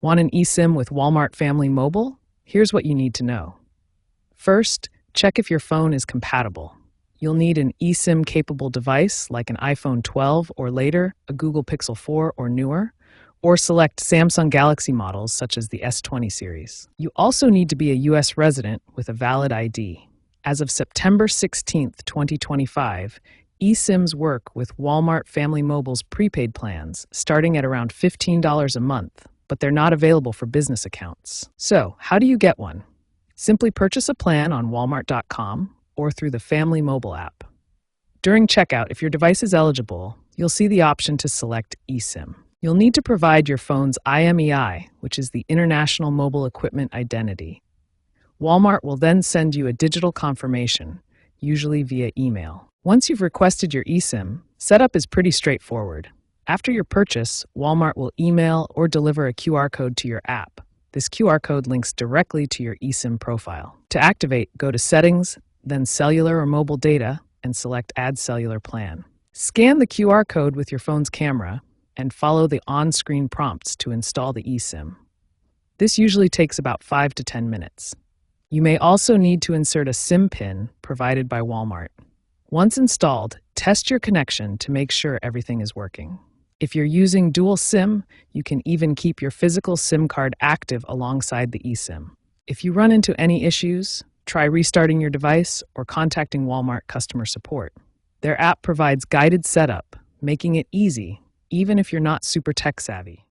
Want an eSIM with Walmart Family Mobile? Here's what you need to know. First, check if your phone is compatible. You'll need an eSIM-capable device like an iPhone 12 or later, a Google Pixel 4 or newer, or select Samsung Galaxy models such as the S20 series. You also need to be a U.S. resident with a valid ID. As of September 16, 2025, eSIMs work with Walmart Family Mobile's prepaid plans, starting at around $15 a month, but they're not available for business accounts. So, how do you get one? Simply purchase a plan on walmart.com or through the Family Mobile app. During checkout, if your device is eligible, you'll see the option to select eSIM. You'll need to provide your phone's IMEI, which is the International Mobile Equipment Identity. Walmart will then send you a digital confirmation, usually via email. Once you've requested your eSIM, setup is pretty straightforward. After your purchase, Walmart will email or deliver a QR code to your app. This QR code links directly to your eSIM profile. To activate, go to Settings, then Cellular or Mobile Data, and select Add Cellular Plan. Scan the QR code with your phone's camera and follow the on-screen prompts to install the eSIM. This usually takes about 5 to 10 minutes. You may also need to insert a SIM pin provided by Walmart. Once installed, test your connection to make sure everything is working. If you're using dual SIM, you can even keep your physical SIM card active alongside the eSIM. If you run into any issues, try restarting your device or contacting Walmart customer support. Their app provides guided setup, making it easy, even if you're not super tech savvy.